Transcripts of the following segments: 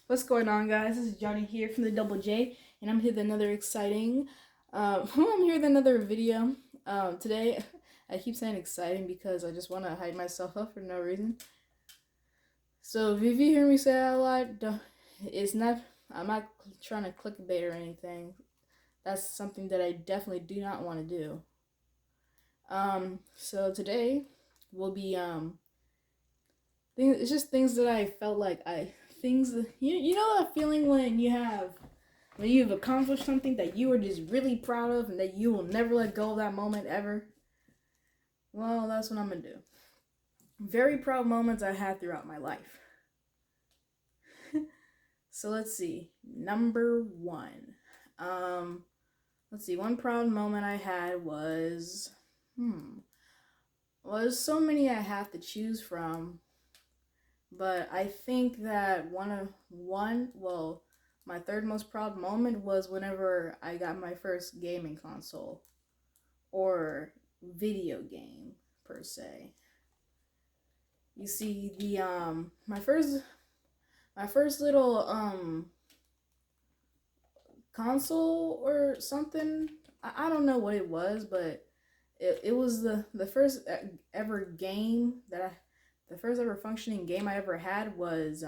What's going on, guys? This is Johnny here from the Double J, and I'm here with another exciting. I'm here with another video. Today, I keep saying exciting because I just want to hype myself up for no reason. So if you hear me say that a lot, it's not. I'm not trying to clickbait or anything. That's something that I definitely do not want to do. So today will be it's just things that I felt like things you know that feeling when you've accomplished something that you are just really proud of and that you will never let go of that moment ever. Well, that's what I'm gonna do. Very proud moments I had throughout my life. So let's see. Number one. Um let's see, one proud moment I had well, there's so many I have to choose from. But I think that my third most proud moment was whenever I got my first gaming console or video game per se. You see, the my first little console or something. I don't know what it was, but it was the first ever game that the first ever functioning game I ever had was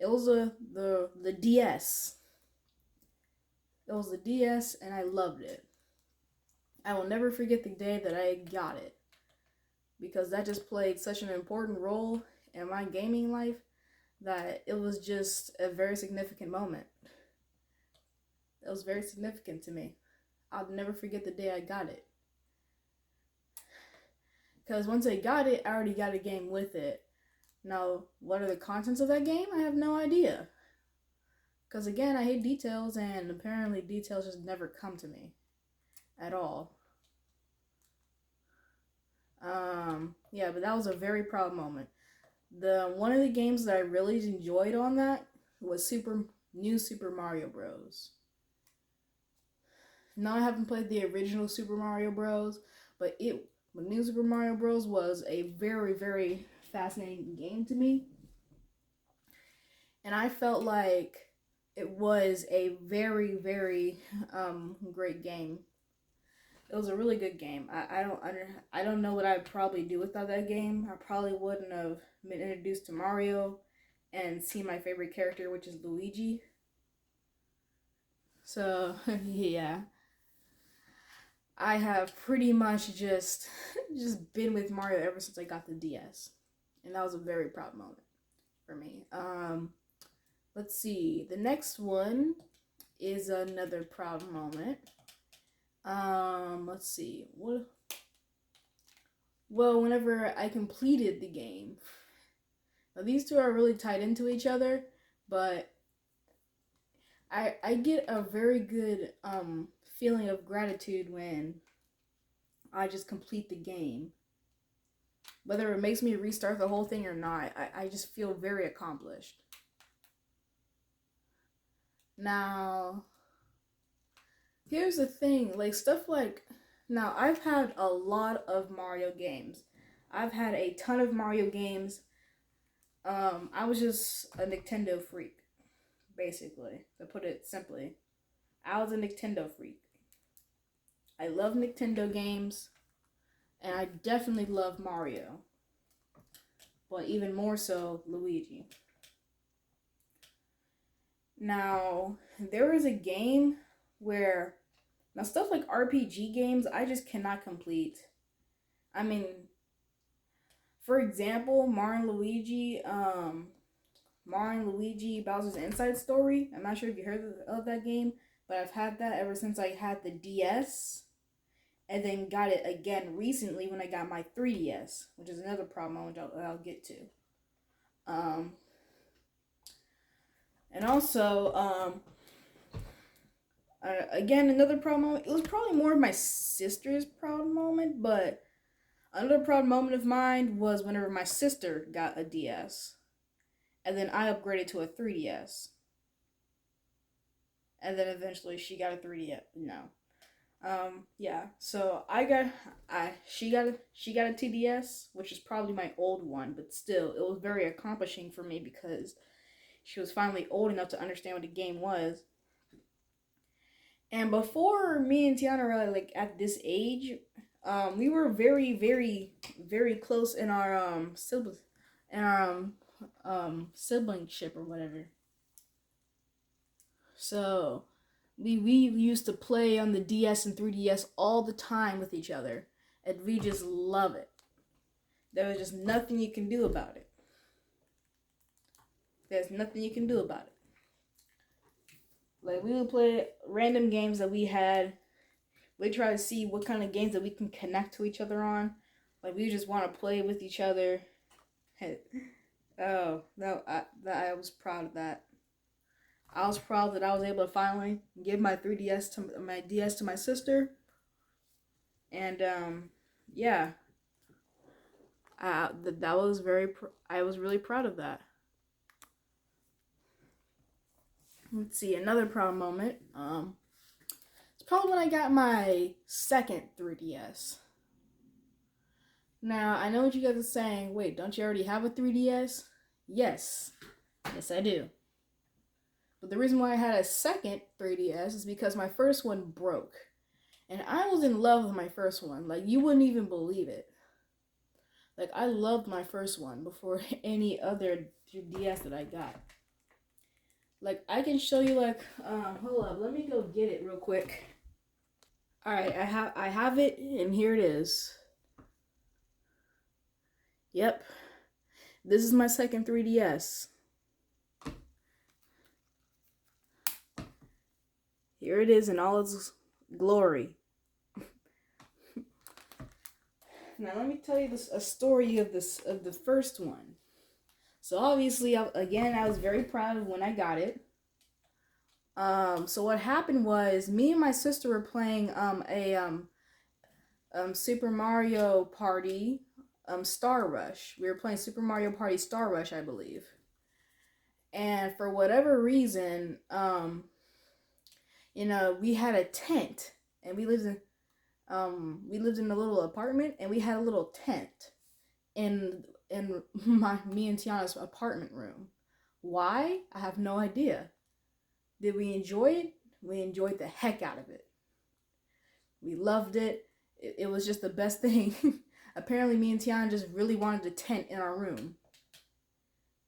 it was the DS. It was the DS, and I loved it. I will never forget the day that I got it because that just played such an important role in my gaming life that it was just a very significant moment. It was very significant to me. I'll never forget the day I got it. Because once I got it, I already got a game with it. Now, what are the contents of that game? I have no idea. Because again, I hate details, and apparently details just never come to me at all. Yeah, but that was a very proud moment. The one of the games that I really enjoyed on that was New Super Mario Bros. Now I haven't played the original Super Mario Bros, but New Super Mario Bros was a very fascinating game to me, and I felt like it was a very great game. It was a really good game. I don't know what I'd probably do without that game. I probably wouldn't have been introduced to Mario and seen my favorite character, which is Luigi. So yeah, I have pretty much just been with Mario ever since I got the DS, and that was a very proud moment for me. Let's see. The next one is another proud moment. Let's see. Well, whenever I completed the game. Now, these two are really tied into each other, but I get a very good feeling of gratitude when I just complete the game. Whether it makes me restart the whole thing or not, I just feel very accomplished. Now, here's the thing, like stuff like now I've had a lot of Mario games. I've had a ton of Mario games. I was just a Nintendo freak, basically, to put it simply. I was a Nintendo freak. I love Nintendo games, and I definitely love Mario, but even more so Luigi. Now, there is a game where now stuff like RPG games I just cannot complete. I mean, for example, Mario and Luigi Bowser's Inside Story. I'm not sure if you heard of that game, but I've had that ever since I had the DS, and then got it again recently when I got my 3DS, which is another problem which I'll get to. Um, and also, again, another proud moment. It was probably more of my sister's proud moment, but another proud moment of mine was whenever my sister got a DS, and then I upgraded to a 3DS, and then eventually she got a 3DS. No, yeah. So she got a TDS, which is probably my old one, but still, it was very accomplishing for me because she was finally old enough to understand what the game was. And before me and Tiana were like at this age, we were very, very, very close in our siblingship or whatever. So we used to play on the DS and 3DS all the time with each other, and we just love it. There was just nothing you can do about it. There's nothing you can do about it. Like, we would play random games that we had. We try to see what kind of games that we can connect to each other on. Like, we just want to play with each other. Oh, I was proud of that. I was proud that I was able to finally give my DS to my sister. And yeah, that was I was really proud of that. Let's see, another proud moment. It's probably when I got my second 3DS. Now, I know what you guys are saying. Wait, don't you already have a 3DS? Yes. Yes, I do. But the reason why I had a second 3DS is because my first one broke. And I was in love with my first one. Like, you wouldn't even believe it. Like, I loved my first one before any other DS that I got. Like, I can show you, like, hold up, let me go get it real quick. Alright, I have it, and here it is. Yep. This is my second 3DS. Here it is in all its glory. Now, let me tell you a story of the first one. So obviously, I was very proud of when I got it. So what happened was, me and my sister were playing Super Mario Party Star Rush. We were playing Super Mario Party Star Rush, I believe. And for whatever reason, we had a tent, and we lived in a little apartment, and we had a little tent in me and Tiana's apartment room. Why? I have no idea. Did we enjoy it? We enjoyed the heck out of it. We loved it. It was just the best thing. Apparently, me and Tiana just really wanted a tent in our room.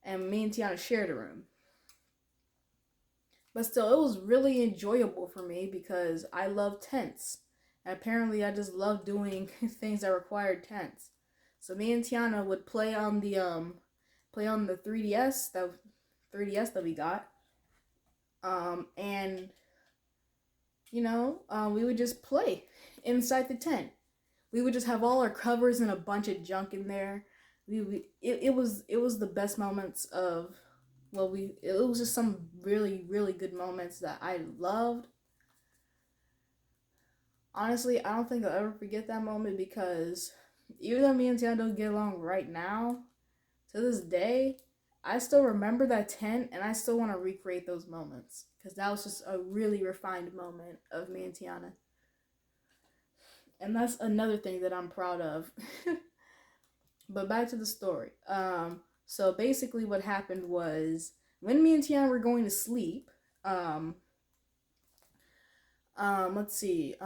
And me and Tiana shared a room. But still, it was really enjoyable for me because I love tents. And apparently, I just love doing things that required tents. So me and Tiana would play on the 3DS that we got. And we would just play inside the tent. We would just have all our covers and a bunch of junk in there. It was the best moments of, it was just some really, really good moments that I loved. Honestly, I don't think I'll ever forget that moment, because even though me and Tiana don't get along right now, to this day, I still remember that tent, and I still want to recreate those moments, because that was just a really refined moment of me and Tiana. And that's another thing that I'm proud of. But back to the story. So basically what happened was, when me and Tiana were going to sleep, let's see,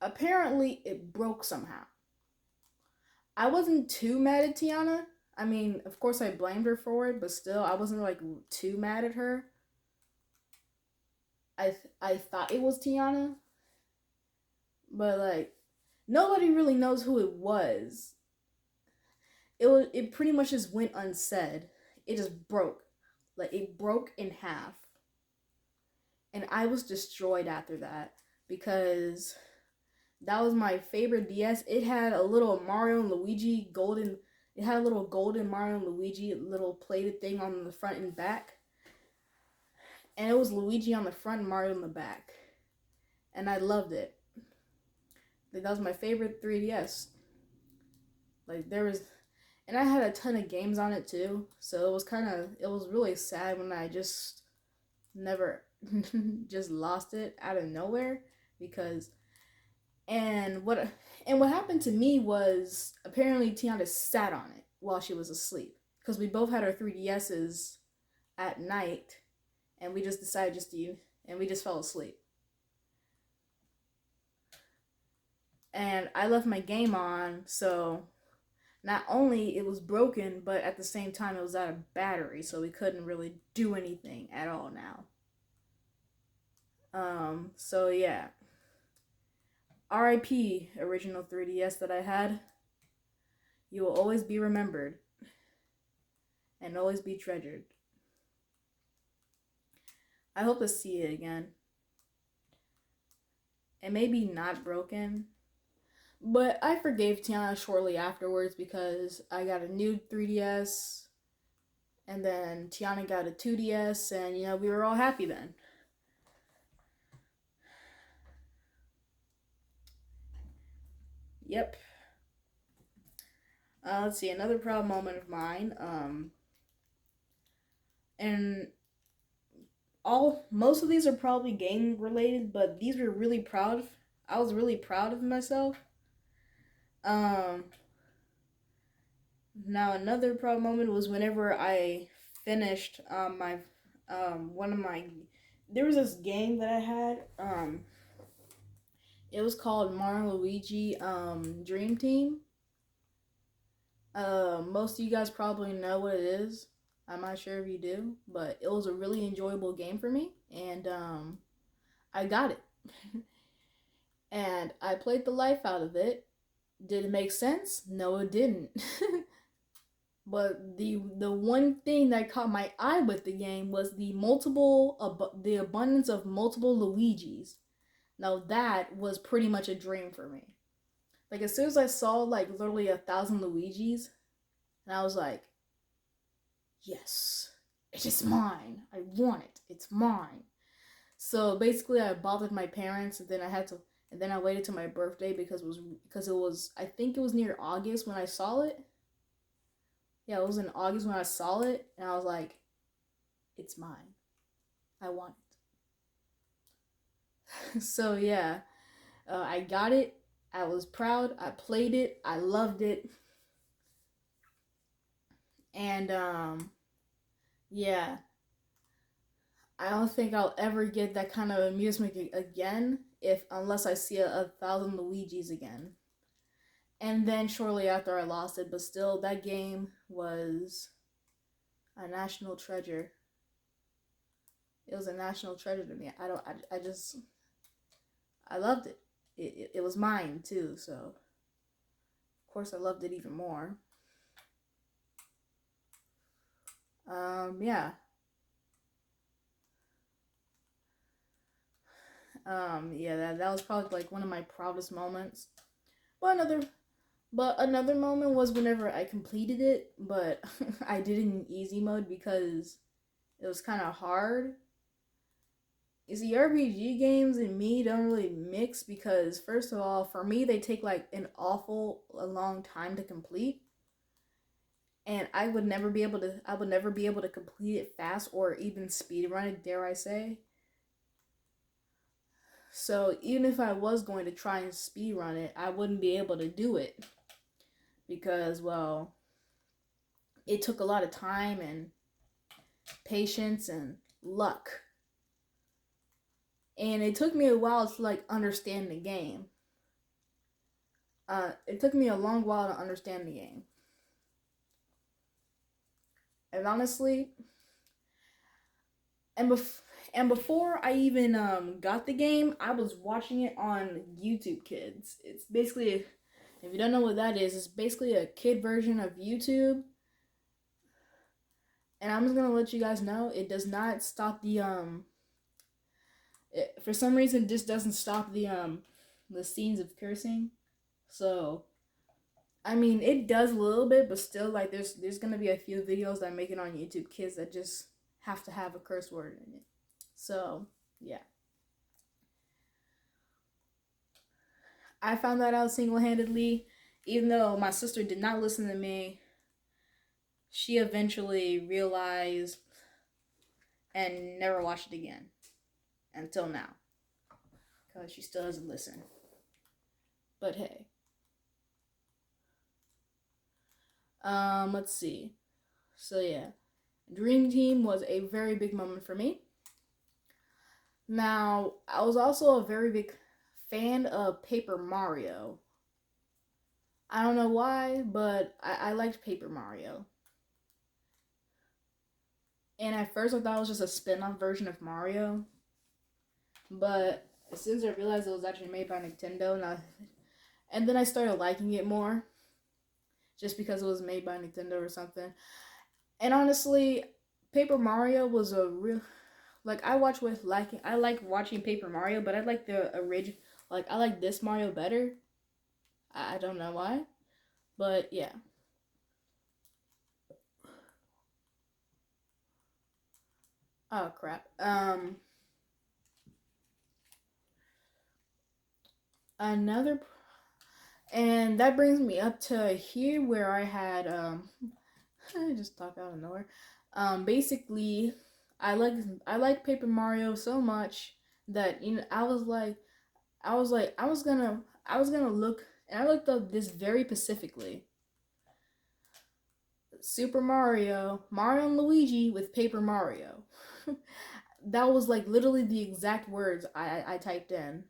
apparently it broke somehow. I wasn't too mad at Tiana. I mean, of course I blamed her for it, but still, I wasn't like too mad at her. I thought it was Tiana, but like, nobody really knows who it was. It pretty much just went unsaid. It just broke. Like, it broke in half. And I was destroyed after that, because that was my favorite DS. It had a little Mario and Luigi golden. It had a little golden Mario and Luigi little plated thing on the front and back. And it was Luigi on the front and Mario on the back. And I loved it. Like, that was my favorite 3DS. Like, and I had a ton of games on it too. So it was really sad when I just never just lost it out of nowhere, because what happened to me was, apparently Tiana sat on it while she was asleep, because we both had our 3DSs at night, and we just decided just to, and we just fell asleep. And I left my game on, so not only it was broken, but at the same time it was out of battery, so we couldn't really do anything at all now. So yeah. RIP original 3DS that I had. You will always be remembered and always be treasured. I hope to see it again. It may be not broken, but I forgave Tiana shortly afterwards because I got a new 3DS and then Tiana got a 2DS, and we were all happy then. Yep. Let's see, another proud moment of mine. And most of these are probably game related, but these were really proud of. I was really proud of myself. Um, Now another proud moment was whenever I finished my one of my. There was this game that I had. It was called Mario Luigi Dream Team. Most of you guys probably know what it is. I'm not sure if you do, but it was a really enjoyable game for me, and I got it. And I played the life out of it. Did it make sense? No, it didn't. But the one thing that caught my eye with the game was the abundance of multiple Luigis. Now that was pretty much a dream for me. Like as soon as I saw like literally 1,000 Luigis, and I was like, yes, it is mine. I want it. It's mine. So basically, I bothered my parents, and then I waited till my birthday because it was I think it was near August when I saw it. Yeah, it was in August when I saw it, and I was like, it's mine. I want it. So yeah, I got it. I was proud. I played it. I loved it. And yeah, I don't think I'll ever get that kind of amusement again if unless I see 1,000 Luigis again. And then shortly after I lost it, but still that game was a national treasure. It was a national treasure to me. I just I loved it. It was mine too, so of course I loved it even more. Yeah. Yeah, that was probably like one of my proudest moments. But another moment was whenever I completed it, but I did it in easy mode because it was kind of hard. You see, RPG games and me don't really mix because, first of all, for me, they take like a long time to complete. And I would never be able to complete it fast or even speed run it, dare I say. So even if I was going to try and speed run it, I wouldn't be able to do it because, well, it took a lot of time and patience and luck. And it took me a while to like understand the game. It took me a long while to understand the game. And honestly, and before I even got the game, I was watching it on YouTube Kids. It's basically, if you don't know what that is, it's basically a kid version of YouTube. And I'm just gonna let you guys know, it does not stop the for some reason, this doesn't stop the scenes of cursing. So I mean, it does a little bit, but still, like, there's gonna be a few videos that I'm making on YouTube Kids that just have to have a curse word in it. So yeah, I found that out single-handedly. Even though my sister did not listen to me, she eventually realized and never watched it again until now, because she still doesn't listen. But hey, let's see. So yeah, Dream Team was a very big moment for me. Now, I was also a very big fan of Paper Mario. I don't know why, but I liked Paper Mario. And at first I thought it was just a spin-off version of Mario. But since I realized it was actually made by Nintendo, and then I started liking it more. Just because it was made by Nintendo or something. And honestly, Paper Mario was a real like I like watching Paper Mario, but I like the original I like this Mario better. I don't know why. But yeah. Oh crap. Another and that brings me up to here where I had I just talk out of nowhere. Basically I like I like Paper Mario so much that I was gonna look and I looked up this very specifically. Super Mario, Mario and Luigi with Paper Mario. That was like literally the exact words I typed in.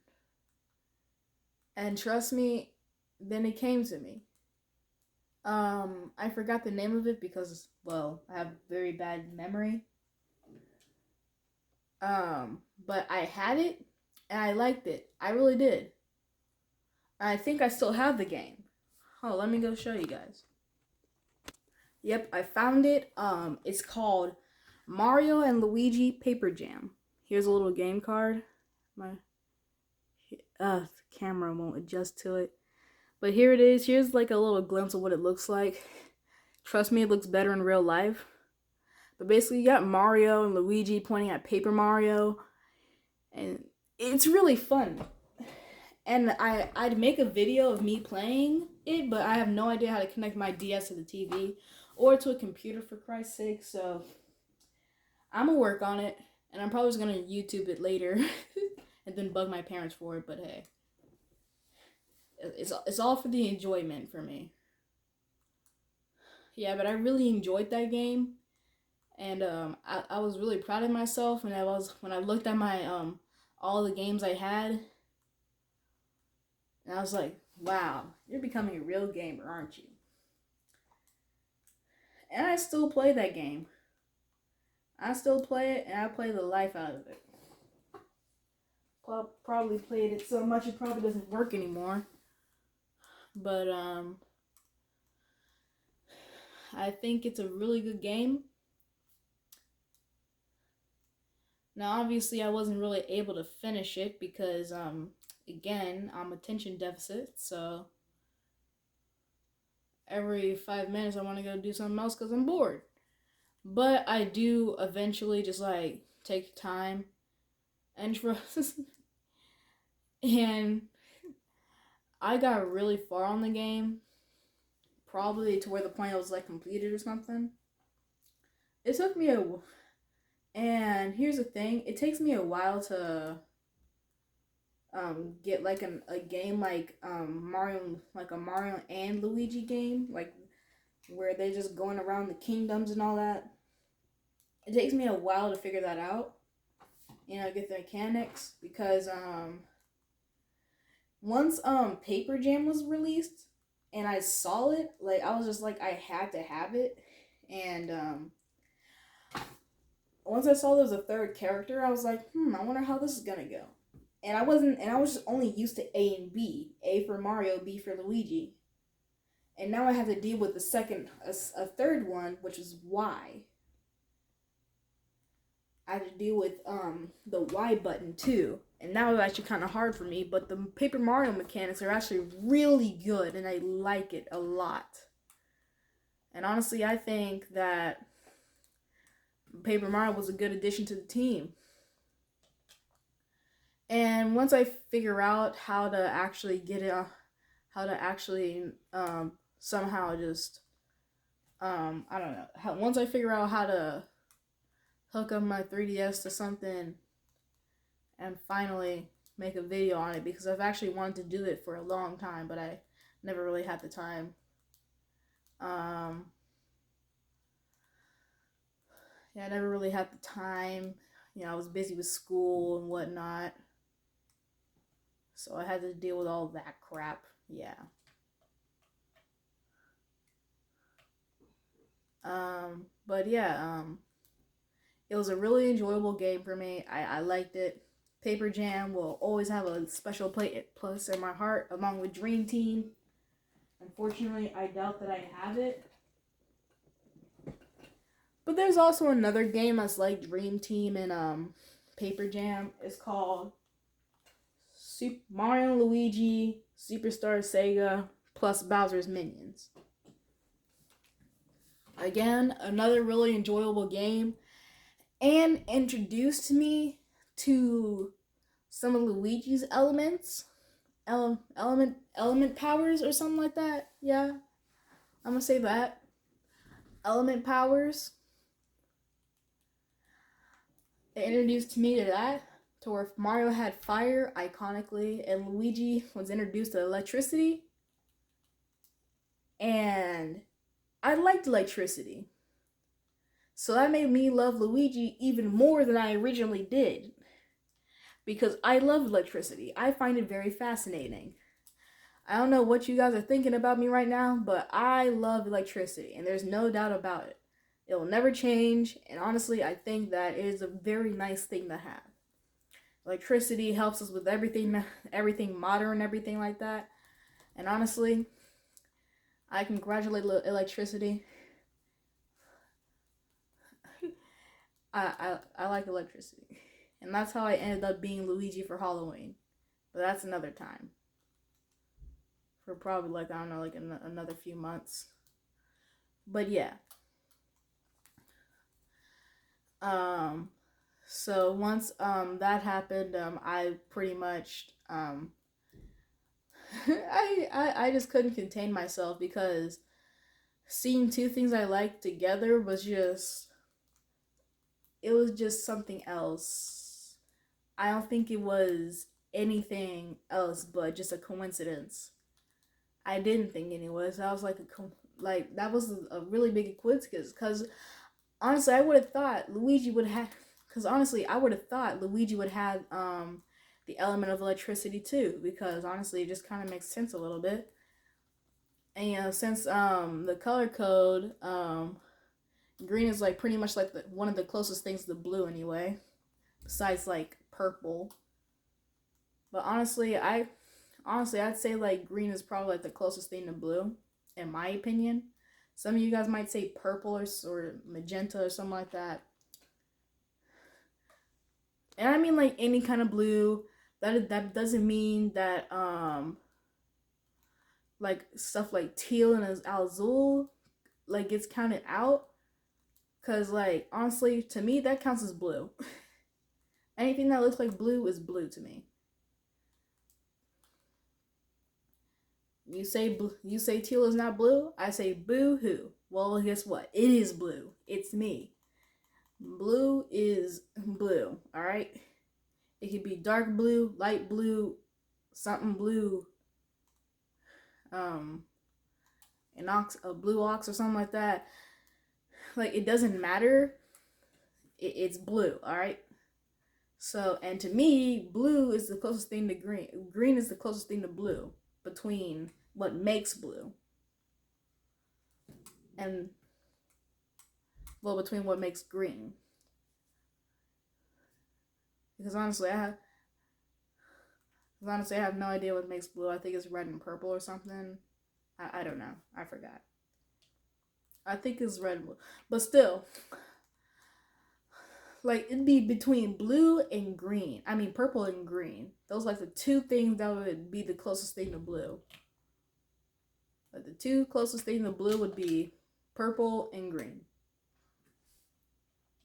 And trust me, then it came to me. I forgot the name of it because, well, I have very bad memory. But I had it and I liked it. I really did. I think I still have the game. Oh, let me go show you guys. Yep, I found it. It's called Mario and Luigi Paper Jam. Here's a little game card. My the camera won't adjust to it. But here it is. Here's like a little glimpse of what it looks like. Trust me, it looks better in real life. But basically, you got Mario and Luigi pointing at Paper Mario, and it's really fun. And I'd make a video of me playing it, but I have no idea how to connect my DS to the TV or to a computer for Christ's sake. So I'm gonna work on it, and I'm probably just gonna YouTube it later, and then bug my parents for it. But hey, it's all for the enjoyment for me. Yeah, but I really enjoyed that game, and I was really proud of myself. And I was when I looked at my all the games I had, and I was like, wow, you're becoming a real gamer, aren't you? And I still play that game. I still play it, and I play the life out of it. Probably played it so much it probably doesn't work anymore. But I think it's a really good game. Now, obviously, I wasn't really able to finish it because, again, I'm attention deficit. So every 5 minutes, I want to go do something else because I'm bored. But I do eventually just like take time and trust. And I got really far on the game, probably to where the point I was like completed or something. It took me and here's the thing, it takes me a while to get like a game like Mario, like a Mario and Luigi game, like where they're just going around the kingdoms and all that. It takes me a while to figure that out, get the mechanics because once Paper Jam was released and I saw it, like I was just like I had to have it, and once I saw there was a third character, I was like, I wonder how this is gonna go. And I was just only used to A and B, A for Mario, B for Luigi, and now I have to deal with a third one, which is Y. I had to deal with the Y button too, and now it's actually kind of hard for me. But the Paper Mario mechanics are actually really good, and I like it a lot. And honestly, I think that Paper Mario was a good addition to the team. And once I figure out how to actually get it, how to actually somehow just I don't know. Once I figure out how to hook up my 3DS to something and finally make a video on it, because I've actually wanted to do it for a long time, but I never really had the time. Yeah, I never really had the time. You know, I was busy with school and whatnot. So I had to deal with all that crap. Yeah. But yeah, it was a really enjoyable game for me. I liked it. Paper Jam will always have a special place in my heart, along with Dream Team. Unfortunately, I doubt that I have it. But there's also another game that's like Dream Team and Paper Jam. It's called Super Mario and Luigi Superstar Sega plus Bowser's Minions. Again, another really enjoyable game, and introduced me to some of Luigi's element powers or something like that. Yeah, I'm gonna say that element powers. It introduced me to that, to where Mario had fire iconically, and Luigi was introduced to electricity. And I liked electricity, so that made me love Luigi even more than I originally did. Because I love electricity. I find it very fascinating. I don't know what you guys are thinking about me right now, but I love electricity, and there's no doubt about it. It will never change, and honestly, I think that it is a very nice thing to have. Electricity helps us with everything modern, everything like that. And honestly, I congratulate electricity. I like electricity, and that's how I ended up being Luigi for Halloween. But that's another time. For probably like I don't know, like another few months. But yeah. Um. So once that happened, I pretty much I just couldn't contain myself, because seeing two things I liked together was just, it was just something else. I don't think it was anything else but just a coincidence. I didn't think anyways. I was like like that was a really big coincidence, because honestly I would have thought Luigi would have, because honestly I would have thought Luigi would have the element of electricity too, because honestly it just kind of makes sense a little bit. And you know, since the color code green is like pretty much like one of the closest things to blue anyway, besides like purple. But honestly I'd say like green is probably like the closest thing to blue, in my opinion. Some of you guys might say purple or magenta or something like that. And I mean like any kind of blue. That doesn't mean that like stuff like teal and azul like gets counted out. Cause like honestly, to me that counts as blue. Anything that looks like blue is blue to me. You say teal is not blue. I say boo hoo. Well, guess what? It is blue. It's me. Blue is blue. All right. It could be dark blue, light blue, something blue, um, a blue ox or something like that. Like it doesn't matter. It's blue. All right. So, and to me, blue is the closest thing to green. Green is the closest thing to blue between what makes blue and, well, between what makes green. Because honestly, I have no idea what makes blue. I think it's red and purple or something. I don't know. I forgot. I think it's red and blue, but still, like it'd be between blue and green. I mean, purple and green. Those like the two things that would be the closest thing to blue. Like the two closest thing to blue would be purple and green.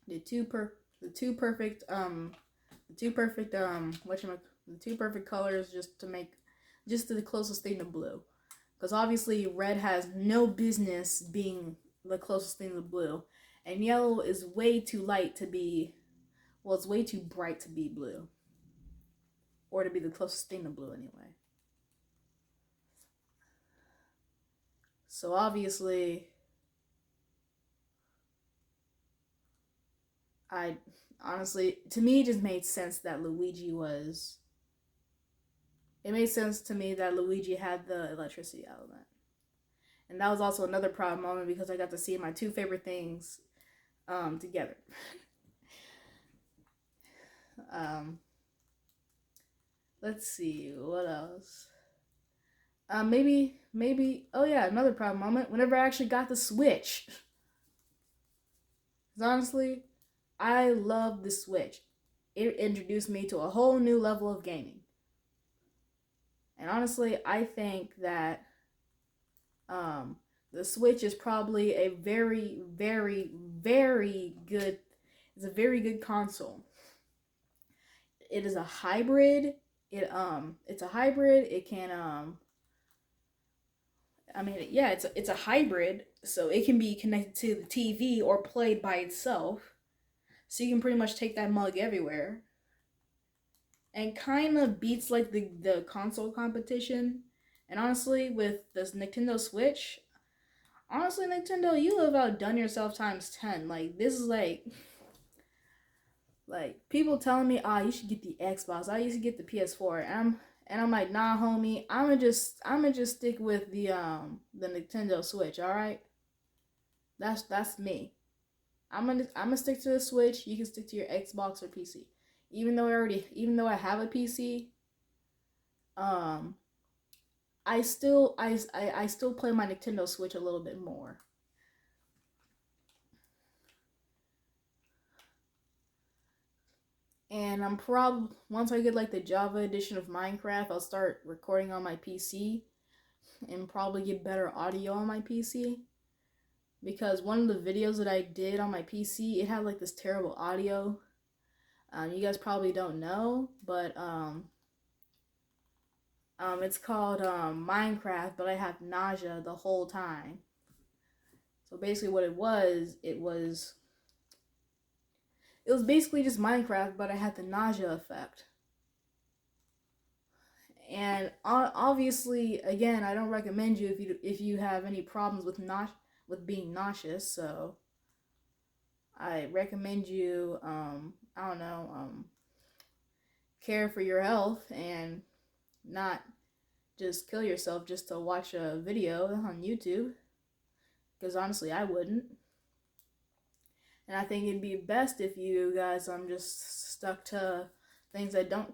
The two per the two perfect the two perfect the two perfect colors just to the closest thing to blue. Because obviously red has no business being the closest thing to blue, and yellow is way too light to be, well, it's way too bright to be blue, or to be the closest thing to blue anyway. So obviously, I honestly, to me, it just made sense that Luigi was. It made sense to me that Luigi had the electricity element. And that was also another proud moment because I got to see my two favorite things together. um, let's see, what else? Maybe. Oh yeah, another proud moment. Whenever I actually got the Switch, because honestly, I love the Switch. It introduced me to a whole new level of gaming. And honestly, I think that um, the Switch is probably a very, very, very good. It's a very good console. It is a hybrid. It's a hybrid. It can I mean, yeah, it's a hybrid, so it can be connected to the TV or played by itself. So you can pretty much take that mug everywhere, and kind of beats like the console competition. And honestly, with this Nintendo Switch, honestly, Nintendo, you have outdone yourself times 10. Like this is like people telling me, ah, you should get the Xbox. I used to get the PS4, and I'm like, nah, homie, I'ma just stick with the Nintendo Switch. All right, that's me. I'm gonna stick to the Switch. You can stick to your Xbox or PC. Even though I have a PC, um, I still play my Nintendo Switch a little bit more. And I'm once I get like the Java edition of Minecraft, I'll start recording on my PC and probably get better audio on my PC. Because one of the videos that I did on my PC, it had like this terrible audio. You guys probably don't know, but it's called Minecraft, but I have nausea the whole time. So basically, what it was basically just Minecraft, but I had the nausea effect. And obviously, again, I don't recommend you if you have any problems with being nauseous. So I recommend you I don't know care for your health and not just kill yourself just to watch a video on YouTube. Because honestly, I wouldn't. And I think it'd be best if you guys just stuck to things that don't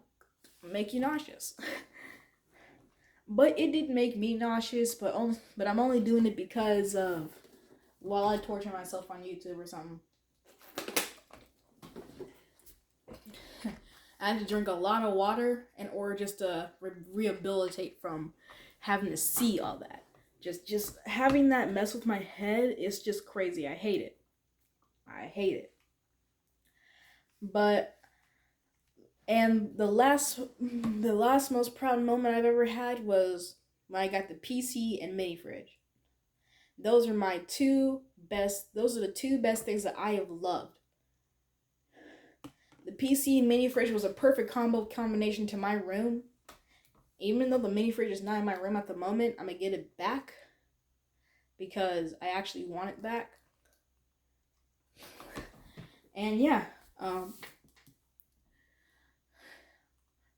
make you nauseous. But it did make me nauseous, but I'm only doing it because of while I torture myself on YouTube or something. I had to drink a lot of water in order just to rehabilitate from having to see all that. Just having that mess with my head is just crazy. I hate it. I hate it. But and the last most proud moment I've ever had was when I got the PC and mini fridge. Those are my those are the two best things that I have loved. The PC and mini fridge was a perfect combination to my room. Even though the mini fridge is not in my room at the moment, I'm gonna get it back because I actually want it back. And yeah,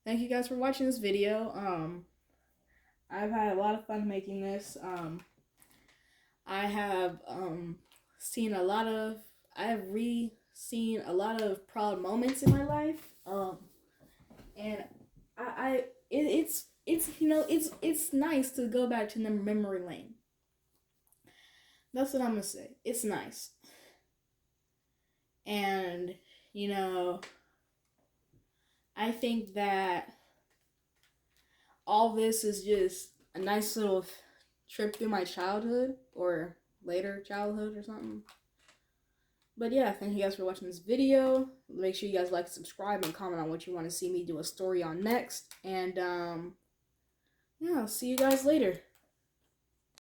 thank you guys for watching this video. I've had a lot of fun making this. I have seen a lot of I have seen a lot of proud moments in my life. And it's it's nice to go back to memory lane. That's what I'm gonna say. It's nice. And I think that all this is just a nice little trip through my childhood or later childhood or something. But yeah, thank you guys for watching this video. Make sure you guys like, subscribe, and comment on what you want to see me do a story on next. And yeah, I'll see you guys later.